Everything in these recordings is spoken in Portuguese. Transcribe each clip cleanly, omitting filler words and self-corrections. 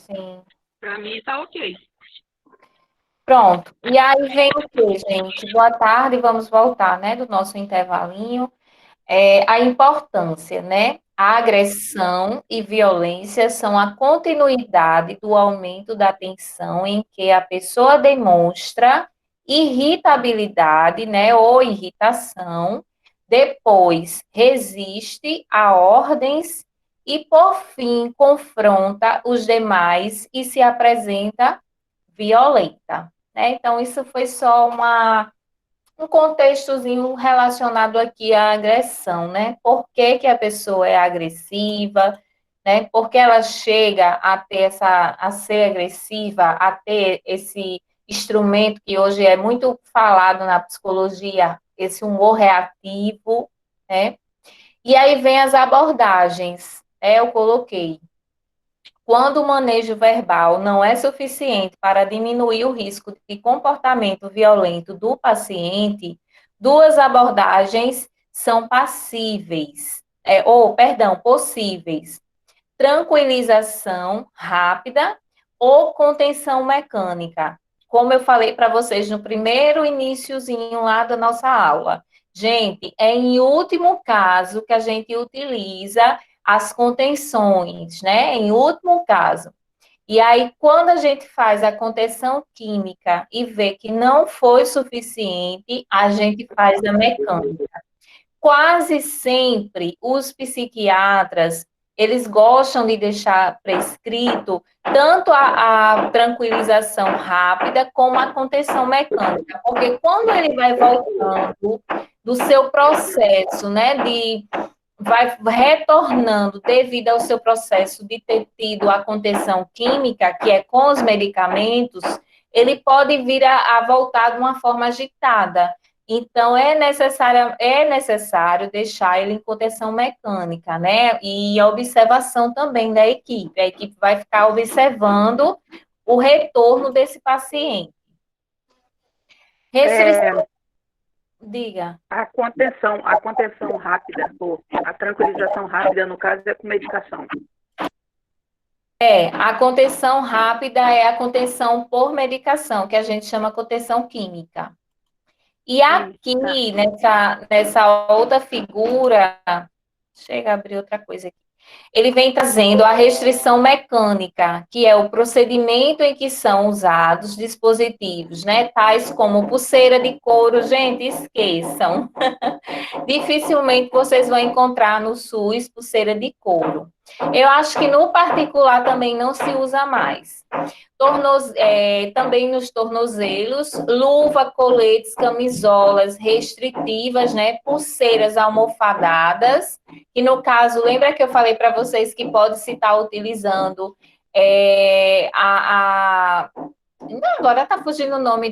sim. Para mim tá ok. Pronto. E aí vem o quê, gente? Boa tarde, vamos voltar, né, do nosso intervalinho. A importância, né? A agressão e violência são a continuidade do aumento da tensão em que a pessoa demonstra irritabilidade, né, ou irritação, depois resiste a ordens e, por fim, confronta os demais e se apresenta violenta, né? Então, isso foi só um contextozinho relacionado aqui à agressão, né? Por que que a pessoa é agressiva, né? Por que ela chega a ter a ser agressiva, a ter esse instrumento que hoje é muito falado na psicologia, esse humor reativo, né? E aí vem as abordagens. Eu coloquei quando o manejo verbal não é suficiente para diminuir o risco de comportamento violento do paciente, duas abordagens são passíveis, possíveis: tranquilização rápida ou contenção mecânica. Como eu falei para vocês no primeiro iniciozinho lá da nossa aula. Gente, é em último caso que a gente utiliza as contenções, né? Em último caso. E aí, quando a gente faz a contenção química e vê que não foi suficiente, a gente faz a mecânica. Quase sempre os psiquiatras, eles gostam de deixar prescrito tanto a tranquilização rápida como a contenção mecânica, porque quando ele vai voltando do seu processo, né, vai retornando devido ao seu processo de ter tido a contenção química, que é com os medicamentos, ele pode vir a voltar de uma forma agitada. Então, é necessário deixar ele em contenção mecânica, né? E a observação também da equipe. A equipe vai ficar observando o retorno desse paciente. Restrição, diga. A contenção rápida, ou a tranquilização rápida, no caso, é com medicação. A contenção rápida é a contenção por medicação, que a gente chama contenção química. E aqui, Tá. nessa outra figura, chega a abrir outra coisa aqui. Ele vem trazendo a restrição mecânica, que é o procedimento em que são usados dispositivos, né, tais como pulseira de couro. Gente, esqueçam. Dificilmente vocês vão encontrar no SUS pulseira de couro. Eu acho que no particular também não se usa mais. Também nos tornozelos, luva, coletes, camisolas restritivas, né? Pulseiras almofadadas, que no caso, lembra que eu falei para vocês que pode se estar utilizando Não, agora está fugindo o nome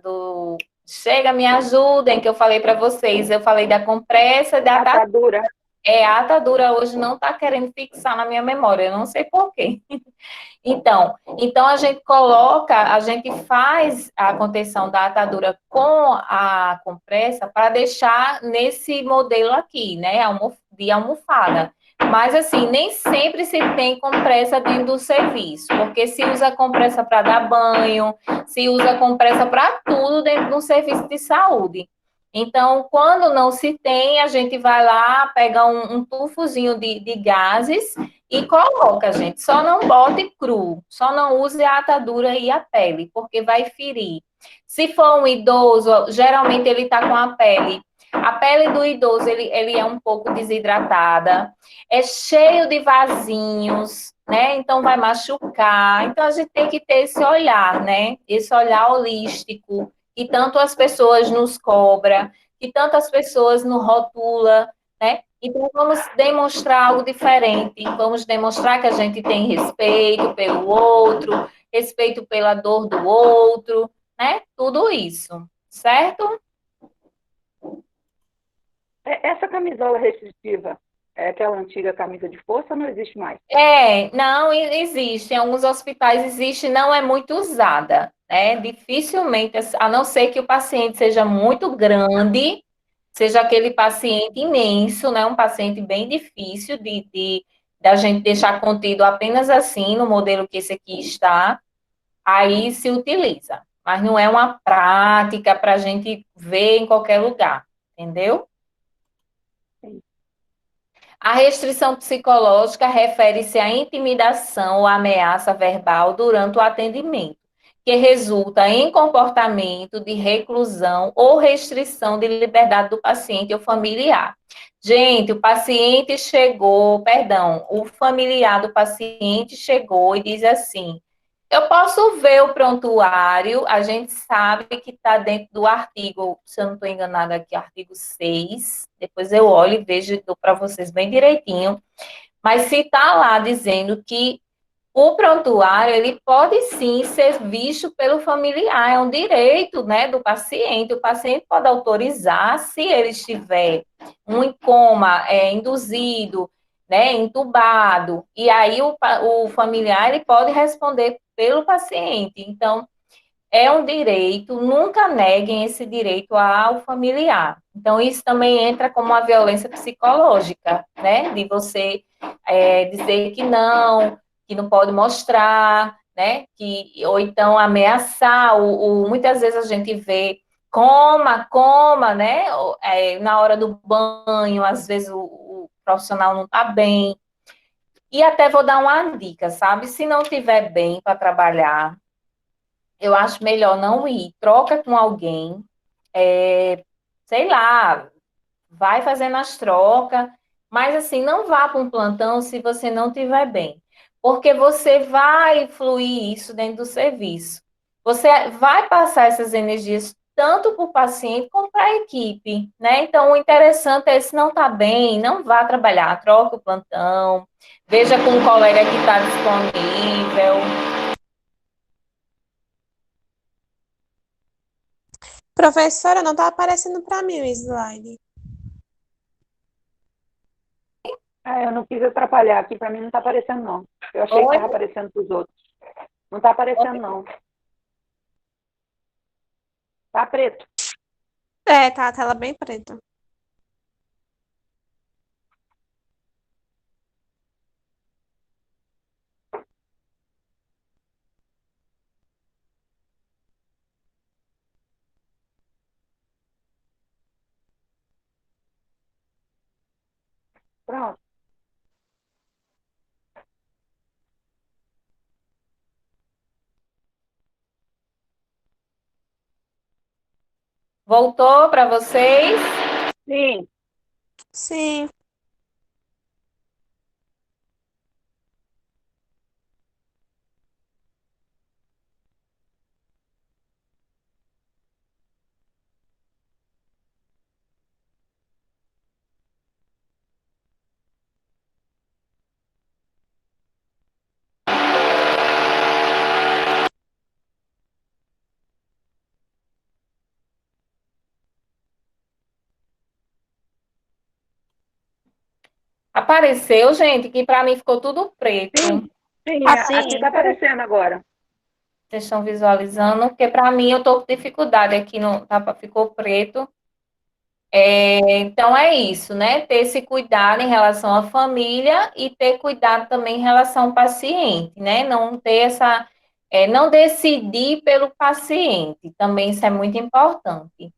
do... Chega, me ajudem, que eu falei para vocês. Eu falei da compressa, da atadura. A atadura hoje não está querendo fixar na minha memória, eu não sei por quê. Então a gente faz a contenção da atadura com a compressa para deixar nesse modelo aqui, né, de almofada. Mas, assim, nem sempre se tem compressa dentro do serviço, porque se usa compressa para dar banho, se usa compressa para tudo dentro de um serviço de saúde. Então, quando não se tem, a gente vai lá, pega um tufozinho de gases e coloca, gente. Só não bote cru, só não use a atadura e a pele, porque vai ferir. Se for um idoso, geralmente ele está com a pele. A pele do idoso, ele é um pouco desidratada, é cheio de vasinhos, né? Então vai machucar. Então a gente tem que ter esse olhar, né? Esse olhar holístico que tanto as pessoas nos cobram, que tantas pessoas nos rotula, né? Então, vamos demonstrar algo diferente, vamos demonstrar que a gente tem respeito pelo outro, respeito pela dor do outro, né? Tudo isso, certo? Essa camisola restritiva é aquela antiga camisa de força ou não existe mais? Não existe. Em alguns hospitais existe, não é muito usada, né? Dificilmente, a não ser que o paciente seja muito grande, seja aquele paciente imenso, né? Um paciente bem difícil da gente deixar contido apenas assim, no modelo que esse aqui está, aí se utiliza. Mas não é uma prática para a gente ver em qualquer lugar, entendeu? A restrição psicológica refere-se à intimidação ou ameaça verbal durante o atendimento, que resulta em comportamento de reclusão ou restrição de liberdade do paciente ou familiar. Gente, o paciente chegou, perdão, o familiar do paciente chegou e diz assim: eu posso ver o prontuário, a gente sabe que está dentro do artigo, se eu não estou enganada aqui, artigo 6. Depois eu olho e vejo e dou para vocês bem direitinho, mas se está lá dizendo que o prontuário, ele pode sim ser visto pelo familiar, é um direito, né, do paciente. O paciente pode autorizar, se ele estiver um coma induzido, né, entubado, e aí o familiar, ele pode responder pelo paciente. Então, é um direito, nunca neguem esse direito ao familiar. Então, isso também entra como uma violência psicológica, né, de você dizer que não pode mostrar, né? Ou então ameaçar, muitas vezes a gente vê coma, né? Na hora do banho, às vezes o profissional não está bem. E até vou dar uma dica, sabe? Se não estiver bem para trabalhar, eu acho melhor não ir. Troca com alguém, sei lá, vai fazendo as trocas, mas assim, não vá para um plantão se você não estiver bem, porque você vai fluir isso dentro do serviço. Você vai passar essas energias tanto para o paciente como para a equipe, né? Então, o interessante é, se não está bem, não vá trabalhar, troque o plantão, veja com um colega que está disponível. Professora, não tá aparecendo para mim o slide. Eu não quis atrapalhar aqui, para mim não está aparecendo, não. Eu achei que estava aparecendo para os outros. Não está aparecendo, não. Tá preto. Tá a tela bem preta. Pronto. Voltou para vocês? Sim. Sim. Apareceu, gente, que para mim ficou tudo preto. Sim, Assim, aqui está aparecendo agora. Vocês estão visualizando, porque para mim eu estou com dificuldade aqui, ficou preto. Então é isso, né? Ter esse cuidado em relação à família e ter cuidado também em relação ao paciente, né? Não ter não decidir pelo paciente, também isso é muito importante.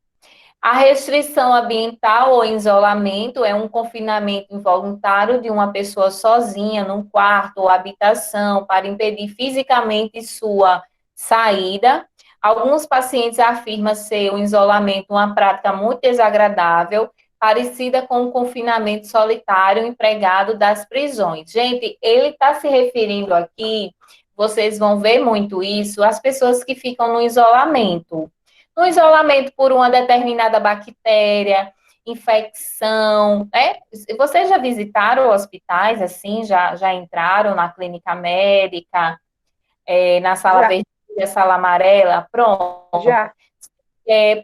A restrição ambiental ou isolamento é um confinamento involuntário de uma pessoa sozinha num quarto ou habitação para impedir fisicamente sua saída. Alguns pacientes afirmam ser o isolamento uma prática muito desagradável, parecida com o confinamento solitário empregado das prisões. Gente, ele está se referindo aqui, vocês vão ver muito isso, as pessoas que ficam no isolamento. No isolamento por uma determinada bactéria, infecção, né? Vocês já visitaram hospitais, assim, já entraram na clínica médica, na sala Já. vermelha, sala amarela? Pronto. Já.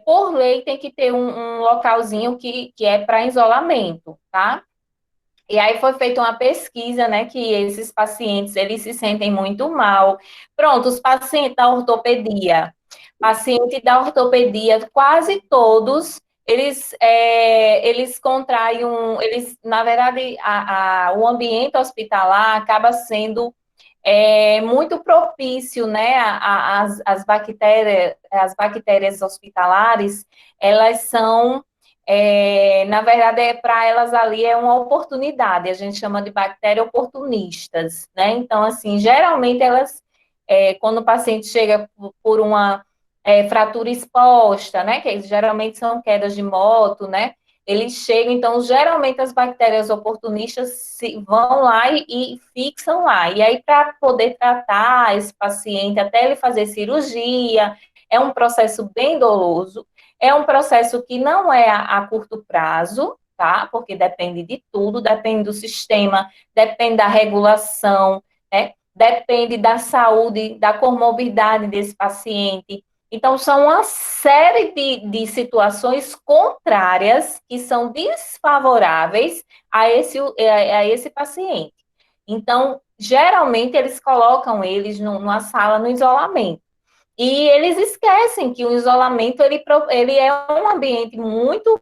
Por lei, tem que ter um localzinho que é para isolamento, tá? E aí foi feita uma pesquisa, né, que esses pacientes, eles se sentem muito mal. Pronto, os pacientes da ortopedia, quase todos, eles contraem na verdade, o ambiente hospitalar acaba sendo muito propício, né, as bactérias hospitalares, elas são, na verdade, para elas ali é uma oportunidade, a gente chama de bactérias oportunistas, né, então, assim, geralmente elas, quando o paciente chega por uma fratura exposta, né, que geralmente são quedas de moto, né, eles chegam, então, geralmente as bactérias oportunistas vão lá e fixam lá. E aí, para poder tratar esse paciente, até ele fazer cirurgia, é um processo bem doloso, é um processo que não é a curto prazo, tá? Porque depende de tudo, depende do sistema, depende da regulação, né? Depende da saúde, da comorbidade desse paciente. Então, são uma série de situações que são desfavoráveis a esse paciente. Então, geralmente, eles colocam eles numa sala no isolamento. E eles esquecem que o isolamento ele é um ambiente muito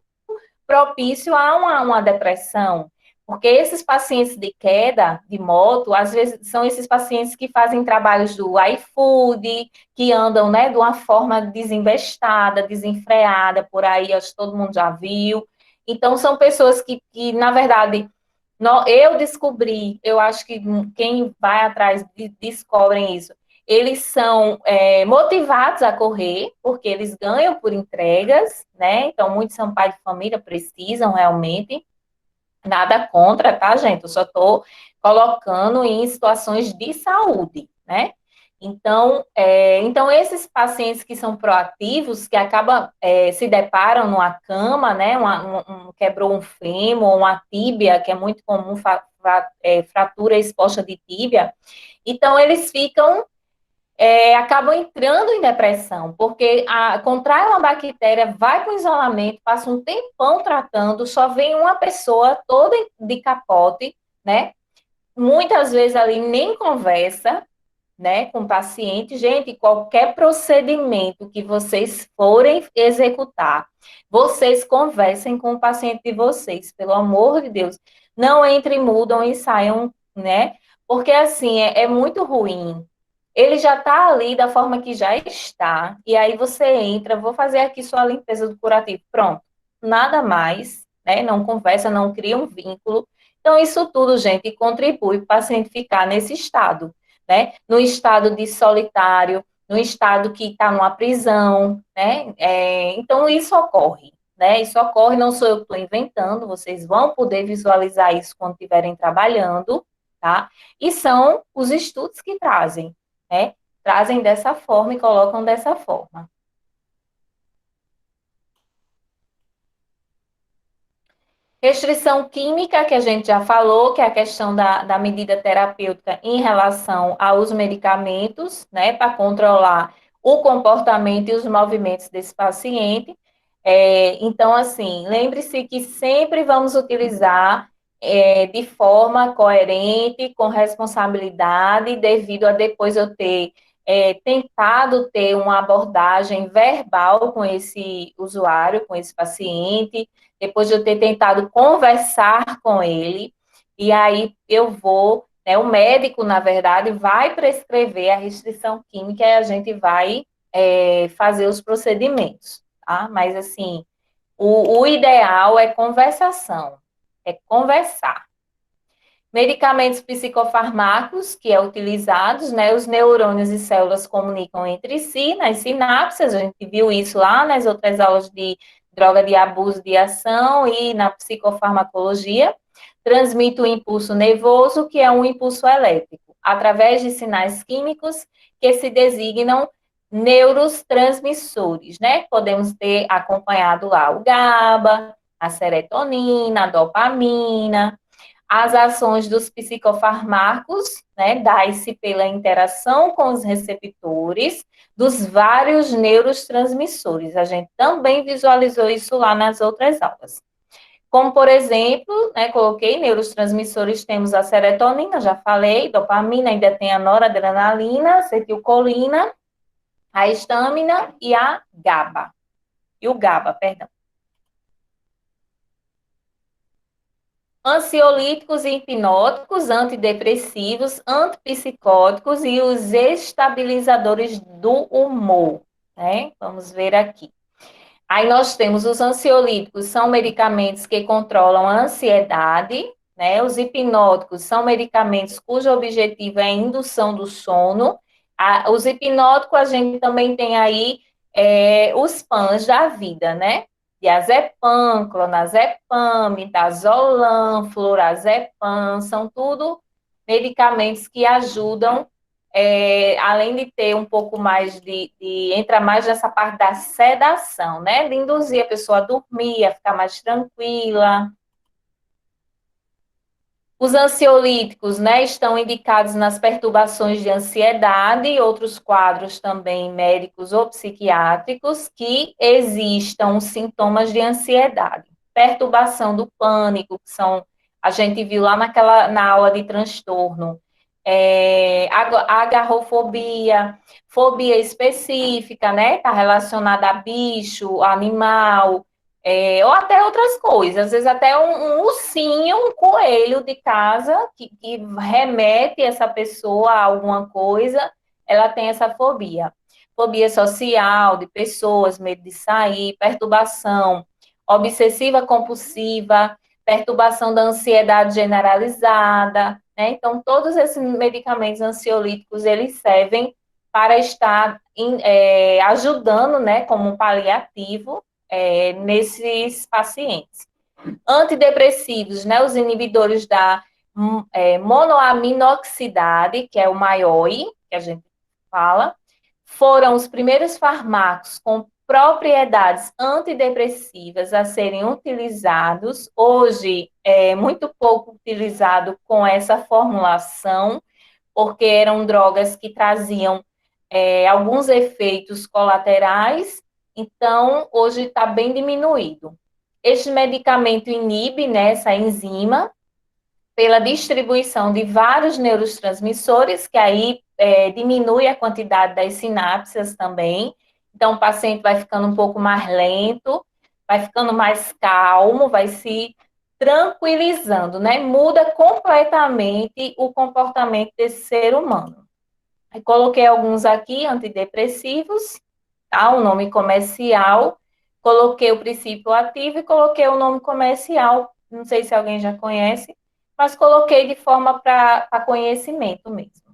propício a uma depressão. Porque esses pacientes de queda de moto, às vezes são esses pacientes que fazem trabalhos do iFood, que andam, né, de uma forma desembestada, desenfreada, por aí, acho que todo mundo já viu. Então, são pessoas na verdade, eu descobri, eu acho que quem vai atrás descobrem isso. Eles são motivados a correr, porque eles ganham por entregas, né? Então, muitos são pais de família, precisam realmente. Nada contra, tá, gente? Eu só estou colocando em situações de saúde, né? Então, esses pacientes que são proativos, que acabam, se deparam numa cama, né? Quebrou um fêmur, uma tíbia, que é muito comum, fratura exposta de tíbia. Então, eles acabam entrando em depressão, porque contrai uma bactéria, vai para o isolamento, passa um tempão tratando, só vem uma pessoa toda de capote, né? Muitas vezes ali nem conversa, né, com o paciente. Gente, qualquer procedimento que vocês forem executar, vocês conversem com o paciente de vocês, pelo amor de Deus. Não entrem, mudam e saiam, né? Porque assim, é muito ruim. Ele já está ali da forma que já está, e aí você entra, vou fazer aqui sua limpeza do curativo, pronto, nada mais, né? Não conversa, não cria um vínculo. Então, isso tudo, gente, contribui para o paciente ficar nesse estado, né? No estado de solitário, no estado que está numa prisão, né? Então, isso ocorre, né? Isso ocorre, não sou eu que estou inventando, vocês vão poder visualizar isso quando estiverem trabalhando, tá? E são os estudos que trazem, né? Trazem dessa forma e colocam dessa forma. Restrição química, que a gente já falou, que é a questão da medida terapêutica em relação aos medicamentos, né, para controlar o comportamento e os movimentos desse paciente. Então, assim, lembre-se que sempre vamos utilizar de forma coerente, com responsabilidade, devido a depois eu ter tentado ter uma abordagem verbal com esse usuário, com esse paciente, depois de eu ter tentado conversar com ele, e aí eu vou, né, o médico, na verdade, vai prescrever a restrição química e a gente vai fazer os procedimentos, tá? Mas, assim, o ideal é conversação, é conversar. Medicamentos psicofármacos, que é utilizados, né, os neurônios e células comunicam entre si, nas sinapses, a gente viu isso lá nas outras aulas de droga de abuso de ação e na psicofarmacologia, transmite o impulso nervoso, que é um impulso elétrico, através de sinais químicos que se designam neurotransmissores, né? Podemos ter acompanhado lá o GABA, a serotonina, a dopamina. As ações dos psicofármacos, né, dá-se pela interação com os receptores dos vários neurotransmissores. A gente também visualizou isso lá nas outras aulas. Como, por exemplo, né, coloquei neurotransmissores, temos a serotonina, já falei, dopamina, ainda tem a noradrenalina, acetilcolina, a histamina e a GABA. E o GABA, perdão. Ansiolíticos e hipnóticos, antidepressivos, antipsicóticos e os estabilizadores do humor, né? Vamos ver aqui. Aí nós temos os ansiolíticos, são medicamentos que controlam a ansiedade, né? Os hipnóticos são medicamentos cujo objetivo é a indução do sono. Os hipnóticos, a gente também tem aí os PANs da vida, né? Diazepam, clonazepam, midazolam, florazepam, são tudo medicamentos que ajudam além de ter um pouco mais entra mais nessa parte da sedação, né? De induzir a pessoa a dormir, a ficar mais tranquila. Os ansiolíticos, né, estão indicados nas perturbações de ansiedade e outros quadros também médicos ou psiquiátricos que existam sintomas de ansiedade. Perturbação do pânico, que são, a gente viu lá na aula de transtorno, agorafobia, fobia específica, né, está relacionada a bicho, animal, ou até outras coisas, às vezes até um ursinho, um coelho de casa que remete essa pessoa a alguma coisa, ela tem essa fobia. Fobia social, de pessoas, medo de sair, perturbação obsessiva compulsiva, perturbação da ansiedade generalizada, né? Então, todos esses medicamentos ansiolíticos, eles servem para estar ajudando, né, como um paliativo, nesses pacientes. Antidepressivos, né, os inibidores da monoaminoxidase, que é o MAOI, que a gente fala, foram os primeiros fármacos com propriedades antidepressivas a serem utilizados. Hoje é muito pouco utilizado com essa formulação, porque eram drogas que traziam alguns efeitos colaterais, então hoje está bem diminuído. Este medicamento inibe, né, essa enzima pela distribuição de vários neurotransmissores, que aí diminui a quantidade das sinapses também. Então, o paciente vai ficando um pouco mais lento, vai ficando mais calmo, vai se tranquilizando, né? Muda completamente o comportamento desse ser humano. Eu coloquei alguns aqui, antidepressivos, tá? O nome comercial, coloquei o princípio ativo e coloquei o nome comercial, não sei se alguém já conhece, mas coloquei de forma para conhecimento mesmo.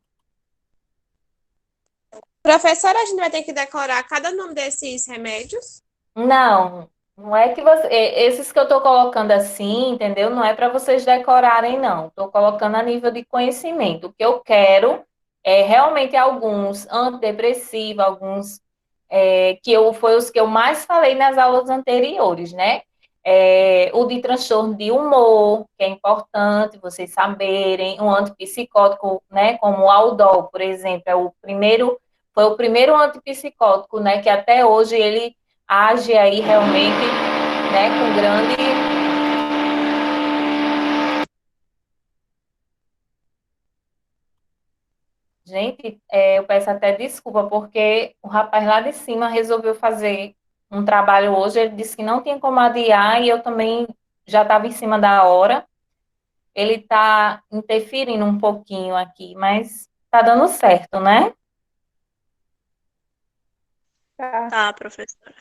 Professora, a gente vai ter que decorar cada nome desses remédios? Não, não é que você, esses que eu estou colocando assim, entendeu? Não é para vocês decorarem, não. Estou colocando a nível de conhecimento. O que eu quero é realmente alguns antidepressivos, alguns foi os que eu mais falei nas aulas anteriores, né? O de transtorno de humor, que é importante vocês saberem, um antipsicótico, né? Como o Aldol, por exemplo, foi o primeiro antipsicótico, né? Que até hoje ele age aí realmente, né, com grande. Gente, eu peço até desculpa, porque o rapaz lá de cima resolveu fazer um trabalho hoje, ele disse que não tinha como adiar, e eu também já estava em cima da hora. Ele está interferindo um pouquinho aqui, mas está dando certo, né? Tá. Tá, professora.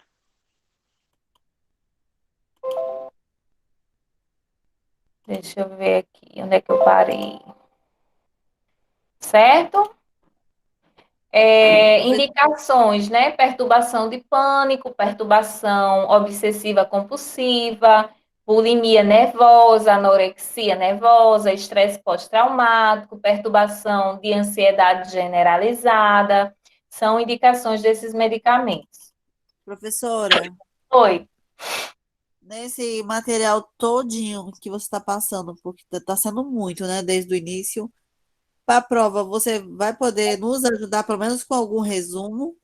Deixa eu ver aqui, onde é que eu parei. Certo? Indicações, né? Perturbação de pânico, perturbação obsessiva compulsiva, bulimia nervosa, anorexia nervosa, estresse pós-traumático, perturbação de ansiedade generalizada, são indicações desses medicamentos. Professora, Oi. nesse material todinho que você está passando, porque está sendo muito, né, desde o início, para a prova, você vai poder nos ajudar, pelo menos com algum resumo?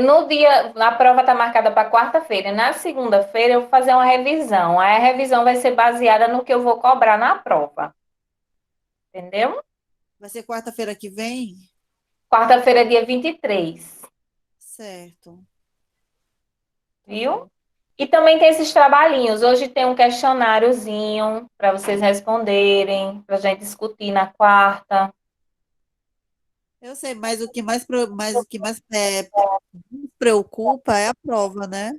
No dia, a prova está marcada para quarta-feira. Na segunda-feira eu vou fazer uma revisão. Aí a revisão vai ser baseada no que eu vou cobrar na prova. Entendeu? Vai ser quarta-feira que vem? Quarta-feira, dia 23. Certo. Viu? E também tem esses trabalhinhos. Hoje tem um questionáriozinho para vocês responderem, para a gente discutir na quarta. Eu sei, mas o que mais nos preocupa é a prova, né?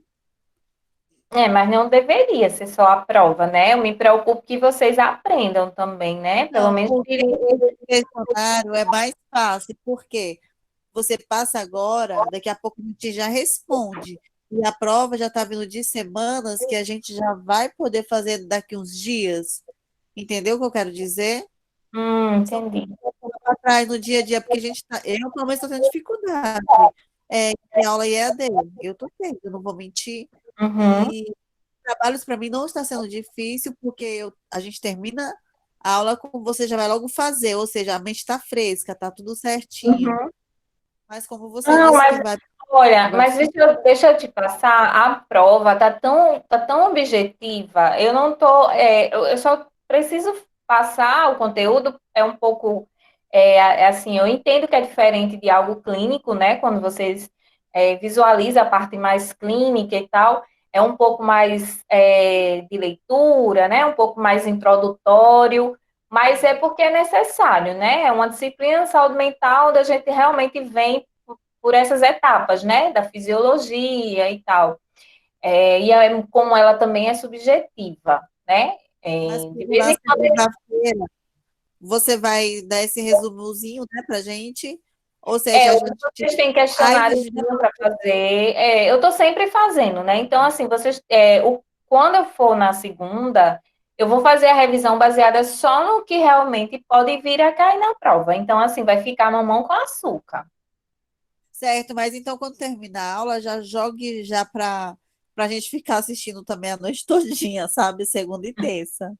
É, mas não deveria ser só a prova, né? Eu me preocupo que vocês aprendam também, né? Pelo Não, menos porque tirem. esse questionário é mais fácil, porque você passa agora, daqui a pouco a gente já responde. E a prova já está vindo de semanas que a gente já vai poder fazer daqui uns dias. Entendeu o que eu quero dizer? Só Entendi. para trás no dia a dia, porque a gente tá, eu pelo menos estou tendo dificuldade. Em aula EAD, eu estou tendo, eu não vou mentir. Uhum, E trabalhos para mim não está sendo difícil, porque a gente termina a aula com você já vai logo fazer, ou seja, a mente está fresca, está tudo certinho. uhum. Mas como você Não, disse que mas olha, vai mas deixa eu te passar, a prova tá tão objetiva, eu não tô, eu só preciso passar o conteúdo, é um pouco, assim, eu entendo que é diferente de algo clínico, né, quando vocês visualizam a parte mais clínica e tal, é um pouco mais de leitura, né, um pouco mais introdutório, mas é porque é necessário, né, é uma disciplina de saúde mental onde a gente realmente vem por essas etapas, né, da fisiologia e tal. Como ela também é subjetiva, né? mas De como vez na em quando, segunda-feira você vai dar esse resumozinho, né, pra gente, ou seja, a hoje gente vocês têm aí questionários para fazer, eu estou sempre fazendo, né? Então, assim, quando eu for na segunda, eu vou fazer a revisão baseada só no que realmente pode vir a cair na prova. Então, assim, vai ficar mamão com açúcar. certo, mas então quando terminar a aula, já jogue já para a gente ficar assistindo também a noite todinha, sabe? Segunda e terça.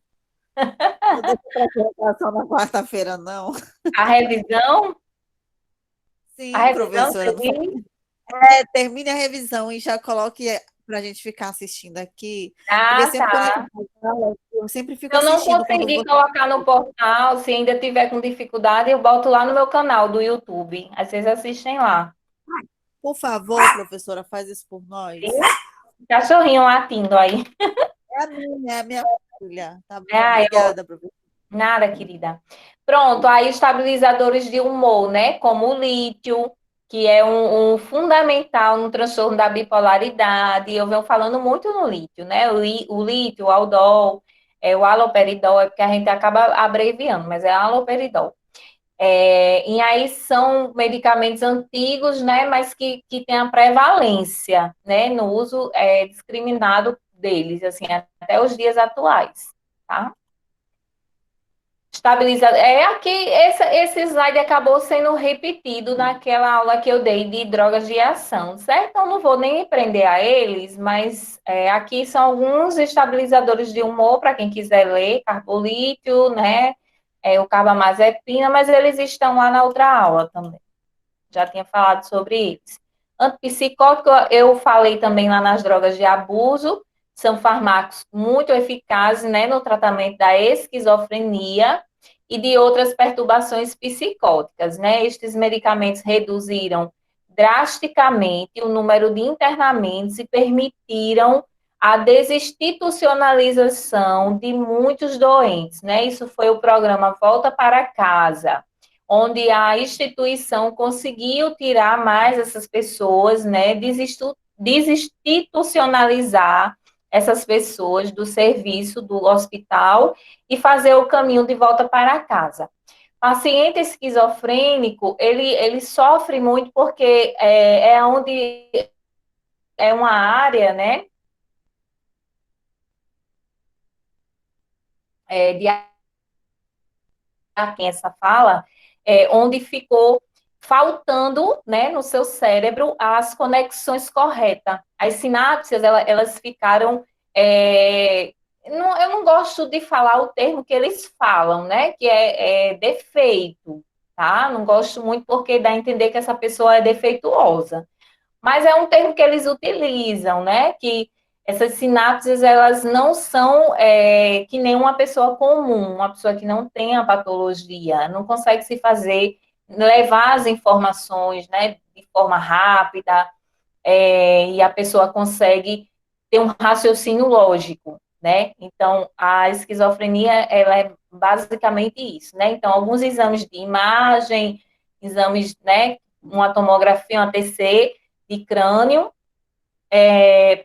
Não deixa para colocar só na quarta-feira, não. A revisão, a Sim, revisão, professora, você não faz- diz? termine a revisão e já coloque para a gente ficar assistindo aqui, porque Ah, sempre quando a gente tá. faz aula, eu sempre Se fico eu não assistindo quando conseguir você. colocar no portal, se ainda tiver com dificuldade, eu boto lá no meu canal do YouTube. Aí vocês assistem lá. Por favor, professora, faz isso por Viu? nós. Cachorrinho latindo aí. É a minha filha. Tá bom, Ai, ó, obrigada, professora. nada, querida. Pronto, aí estabilizadores de humor, né? Como o lítio, que é um fundamental no transtorno da bipolaridade. Eu venho falando muito no lítio, né? O lítio, o aldol, o haloperidol, é porque a gente acaba abreviando, mas é haloperidol. E aí são medicamentos antigos, né, mas que têm a prevalência, né, no uso discriminado deles, assim, até os dias atuais, tá? Estabilizado. Aqui, esse slide acabou sendo repetido naquela aula que eu dei de drogas de ação, certo? Eu não vou nem me prender a eles, mas aqui são alguns estabilizadores de humor, para quem quiser ler, carbolítio, né? O carbamazepina, mas eles estão lá na outra aula também. Já tinha falado sobre eles. Antipsicótico, eu falei também lá nas drogas de abuso, são fármacos muito eficazes, né, no tratamento da esquizofrenia e de outras perturbações psicóticas, né? Estes medicamentos reduziram drasticamente o número de internamentos e permitiram a desinstitucionalização de muitos doentes, né? Isso foi o programa Volta para Casa, onde a instituição conseguiu tirar mais essas pessoas, né, desinstitucionalizar essas pessoas do serviço do hospital e fazer o caminho de volta para casa. Paciente esquizofrênico, ele sofre muito porque onde é uma área, né, de quem essa fala, onde ficou faltando, né, no seu cérebro as conexões corretas. As sinapses, elas ficaram. Eu não gosto de falar o termo que eles falam, né, que é defeito, tá? Não gosto muito porque dá a entender que essa pessoa é defeituosa. Mas é um termo que eles utilizam, né? Que essas sinapses, elas não são que nem uma pessoa comum, uma pessoa que não tem a patologia, não consegue se fazer, levar as informações, né, de forma rápida, e a pessoa consegue ter um raciocínio lógico, né? Então, a esquizofrenia, ela é basicamente isso, né? Então, alguns exames de imagem, exames, né, uma tomografia, uma TC de crânio,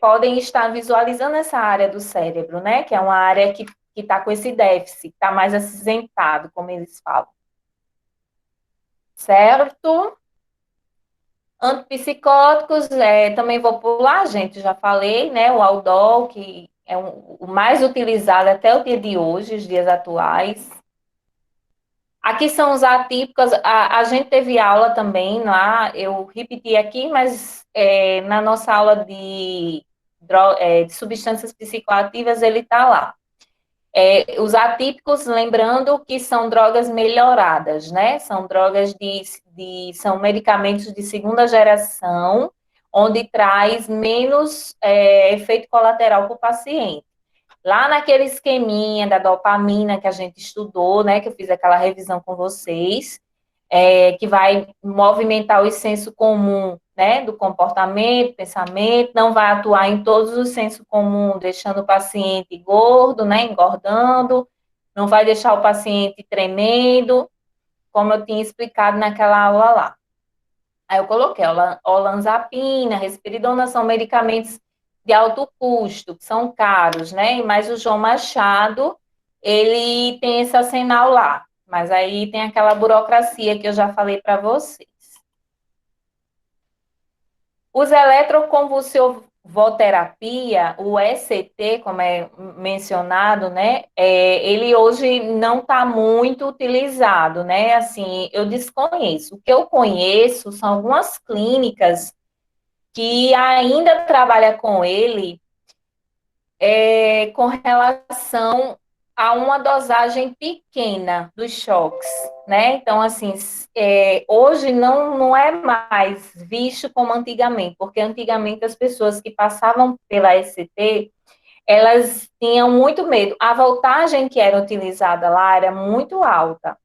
podem estar visualizando essa área do cérebro, né? Que é uma área que está com esse déficit, está mais acinzentado, como eles falam. Certo? Antipsicóticos, também vou pular, gente, já falei, né? O Aldol, que é o mais utilizado até o dia de hoje, os dias atuais. Aqui são os atípicos, a gente teve aula também lá, eu repeti aqui, mas na nossa aula de substâncias psicoativas ele está lá. Os atípicos, lembrando que são drogas melhoradas, né? São drogas são medicamentos de segunda geração, onde traz menos efeito colateral para o paciente. Lá naquele esqueminha da dopamina que a gente estudou, né? Que eu fiz aquela revisão com vocês, que vai movimentar o senso comum, né, do comportamento, pensamento, não vai atuar em todos os sensos comuns, deixando o paciente gordo, né, engordando, não vai deixar o paciente tremendo, como eu tinha explicado naquela aula lá. Aí eu coloquei olanzapina, risperidona, são medicamentos de alto custo, que são caros, né, mas o João Machado, ele tem esse arsenal lá, mas aí tem aquela burocracia que eu já falei para vocês. Os eletroconvulsivoterapia, o ECT, como é mencionado, né, ele hoje não está muito utilizado, né, assim, eu desconheço. O que eu conheço são algumas clínicas que ainda trabalham com ele, com relação a uma dosagem pequena dos choques, né? Então, assim, hoje não é mais visto como antigamente, porque antigamente as pessoas que passavam pela ECT, elas tinham muito medo. A voltagem que era utilizada lá era muito alta.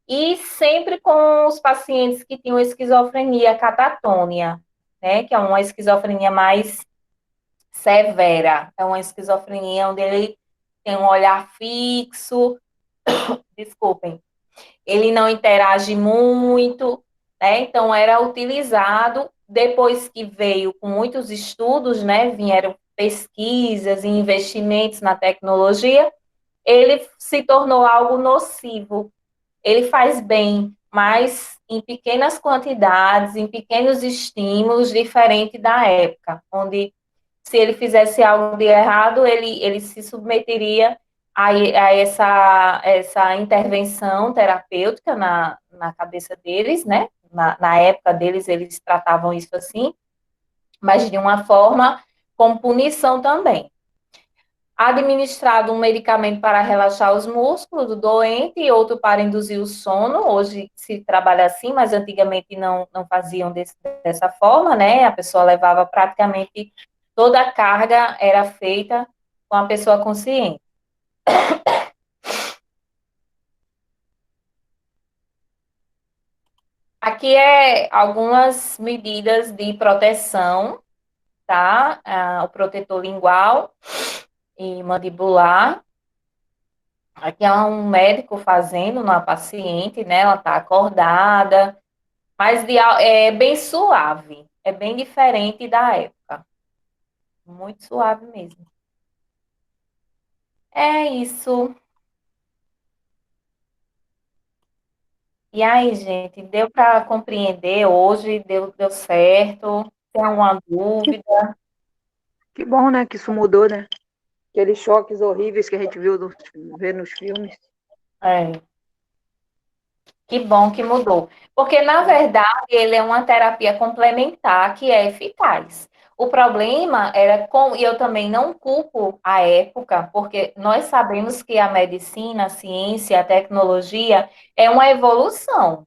E sempre com os pacientes que tinham esquizofrenia catatônia, né? Que é uma esquizofrenia mais severa. É uma esquizofrenia onde ele tem um olhar fixo, desculpem, ele não interage muito, né? Então era utilizado depois que veio com muitos estudos, né? Vieram pesquisas e investimentos na tecnologia, ele se tornou algo nocivo. Ele faz bem, mas em pequenas quantidades, em pequenos estímulos, diferente da época, onde se ele fizesse algo de errado, ele se submeteria a essa intervenção terapêutica na cabeça deles, né? Na época deles, eles tratavam isso assim, mas de uma forma com punição também. Administrado um medicamento para relaxar os músculos do doente e outro para induzir o sono. Hoje se trabalha assim, mas antigamente não faziam dessa forma, né? A pessoa levava praticamente toda a carga era feita com a pessoa consciente. Aqui algumas medidas de proteção, tá? O protetor lingual e mandibular. Aqui é um médico fazendo na paciente, né? Ela tá acordada, mas é bem suave, é bem diferente da época. Muito suave mesmo. É isso. E aí, gente, deu para compreender hoje? Deu certo? Tem alguma Que, dúvida? que bom, né, que isso mudou, né? Aqueles choques horríveis que a gente vê nos filmes. É. Que bom que mudou. Porque, na verdade, ele é uma terapia complementar que é eficaz. O problema era e eu também não culpo a época, porque nós sabemos que a medicina, a ciência, a tecnologia é uma evolução.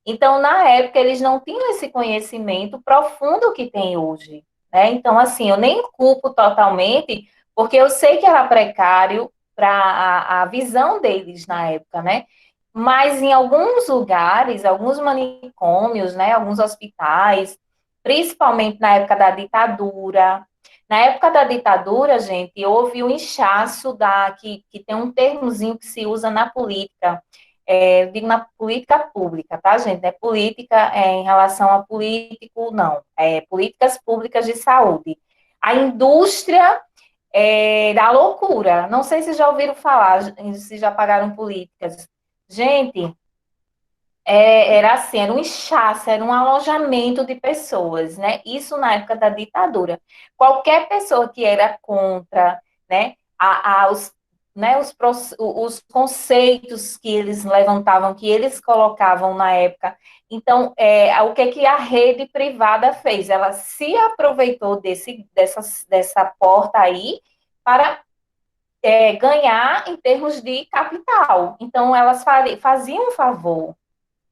Então, na época, eles não tinham esse conhecimento profundo que tem hoje, né? Então, assim, eu nem culpo totalmente, porque eu sei que era precário para a visão deles na época, né? Mas em alguns lugares, alguns manicômios, né, alguns hospitais, principalmente na época da ditadura, Na época da ditadura, gente, houve um inchaço que tem um termozinho que se usa na política, eu digo na política pública, tá, gente? Não é política em relação a político, não. É políticas públicas de saúde. A indústria da loucura. Não sei se já ouviram falar, se já pagaram políticas. Gente, era assim, era um inchaço, era um alojamento de pessoas, né? Isso na época da ditadura. Qualquer pessoa que era contra, né, os conceitos que eles levantavam, que eles colocavam na época. Então, o que que a rede privada fez? Ela se aproveitou dessa porta aí para ganhar em termos de capital. Então, elas faziam um favor,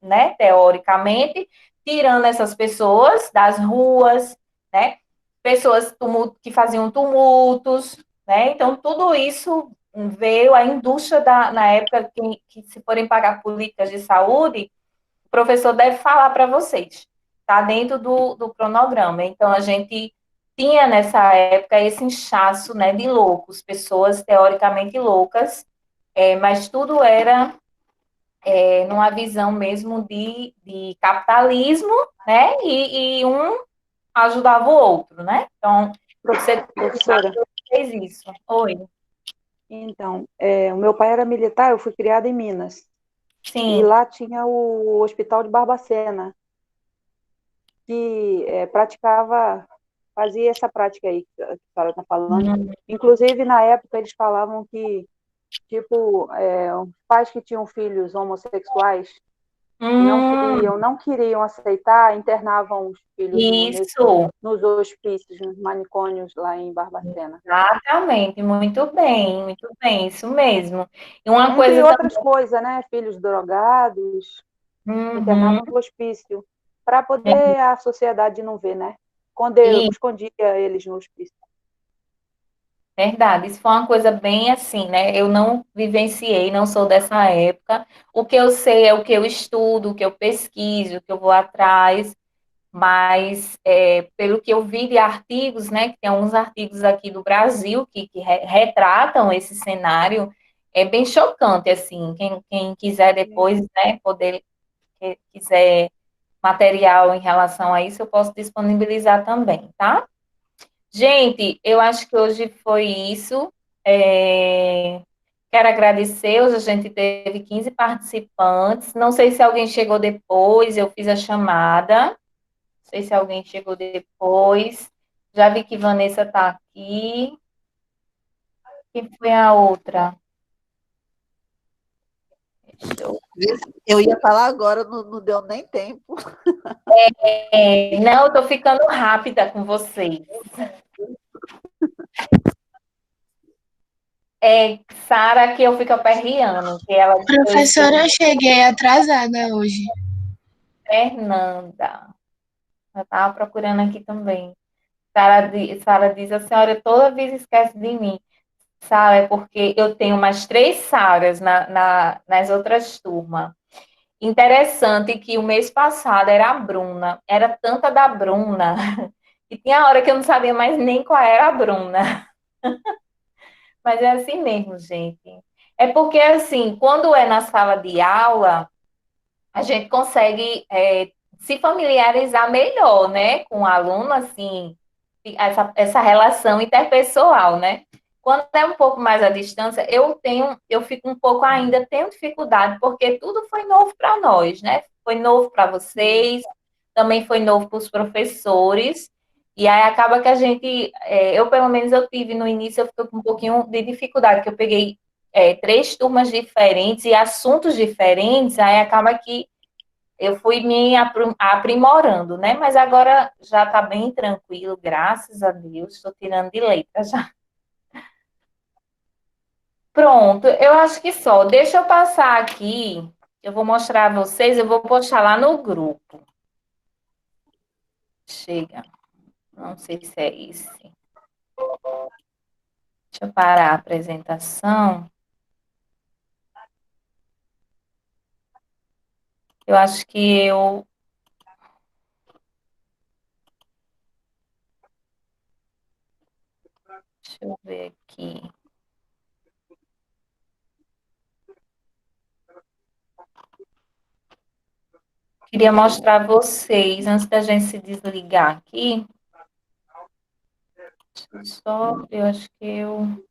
né, teoricamente, tirando essas pessoas das ruas, né, pessoas que faziam tumultos, né, então tudo isso veio a indústria na época que se forem pagar políticas de saúde, o professor deve falar para vocês, tá dentro do cronograma, então a gente tinha nessa época esse inchaço, né, de loucos, pessoas teoricamente loucas, mas tudo era numa visão mesmo de capitalismo, né? E um ajudava o outro, né? Então, você Professora, fez isso. Oi. então, o meu pai era militar, eu fui criada em Minas. E Sim. lá tinha o Hospital de Barbacena, que fazia essa prática aí que a senhora está falando. Hum, Inclusive, na época, eles falavam que, tipo, os pais que tinham filhos homossexuais e hum, não queriam aceitar, internavam os filhos isso. nos hospícios, nos manicômios lá em Barbacena. Exatamente. Muito bem, isso mesmo. E uma Entre coisa outras também. coisas, né? Filhos drogados, Uhum, internavam no hospício, para poder a sociedade não ver, né? Escondia eles no hospício. verdade, isso foi uma coisa bem assim, né? Eu não vivenciei, não sou dessa época. O que eu sei é o que eu estudo, o que eu pesquiso, o que eu vou atrás, mas pelo que eu vi de artigos, né? Que tem alguns artigos aqui do Brasil que retratam esse cenário, é bem chocante, assim. Quem quiser depois, né, quiser material em relação a isso, eu posso disponibilizar também, tá? Gente, eu acho que hoje foi isso. É, Quero agradecer. Hoje a gente teve 15 participantes. Não sei se alguém chegou depois, eu fiz a chamada. Não sei se alguém chegou depois. Já vi que Vanessa está aqui. Quem foi a outra? Deixa eu- Eu ia falar agora, não deu nem tempo. Não, eu estou ficando rápida com vocês. Sara, que eu fico aperreando, que ela eu Professora, esqueci. eu cheguei atrasada hoje. Fernanda. Eu estava procurando aqui também. Sara diz, a senhora toda vez esquece de mim. Sara, é porque eu tenho mais três Saras nas outras turmas. Interessante que o mês passado era a Bruna. Era tanta da Bruna, que tinha hora que eu não sabia mais nem qual era a Bruna. Mas é assim mesmo, gente. É porque, assim, quando é na sala de aula, a gente consegue se familiarizar melhor, né, com o aluno, assim, essa relação interpessoal, né? Quando é um pouco mais à distância, eu fico um pouco ainda, tenho dificuldade, porque tudo foi novo para nós, né? Foi novo para vocês, também foi novo para os professores, e aí acaba que a gente, eu pelo menos eu tive no início, eu fiquei com um pouquinho de dificuldade, que eu peguei três turmas diferentes e assuntos diferentes, aí acaba que eu fui me aprimorando, né? Mas agora já está bem tranquilo, graças a Deus. Estou tirando de letra já. Pronto, eu acho que só. Deixa eu passar aqui. Eu vou mostrar a vocês. Eu vou postar lá no grupo. Chega. Não sei se é esse. Deixa eu parar a apresentação. Eu acho que. eu ver aqui. Queria mostrar a vocês, antes da gente se desligar aqui. Só, eu acho que eu.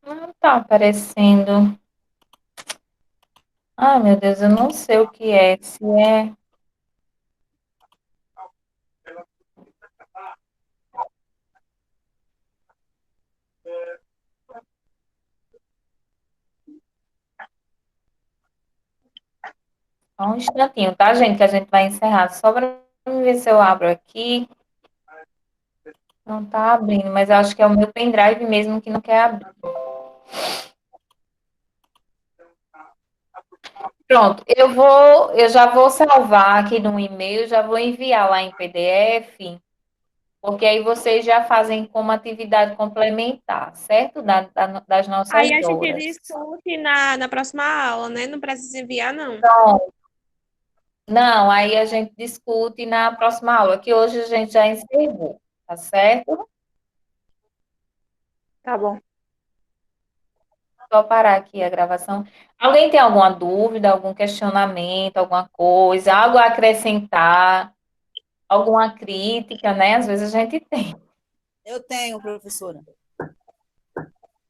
Não está aparecendo. Ai, meu Deus, eu não sei o que é. Se é. Só um instantinho, tá, gente? Que a gente vai encerrar. Só para ver se eu abro aqui. Não está abrindo, mas eu acho que é o meu pendrive mesmo que não quer abrir. Pronto, eu já vou salvar aqui no e-mail, já vou enviar lá em PDF, porque aí vocês já fazem como atividade complementar, certo? Das nossas Aí a gente horas. discute na próxima aula, né? Não precisa enviar, não. Não, aí a gente discute na próxima aula, que hoje a gente já encerrou, tá certo? Tá bom. Só parar aqui a gravação. Alguém tem alguma dúvida, algum questionamento, alguma coisa, algo a acrescentar, alguma crítica, né? Às vezes a gente tem. Eu tenho, professora.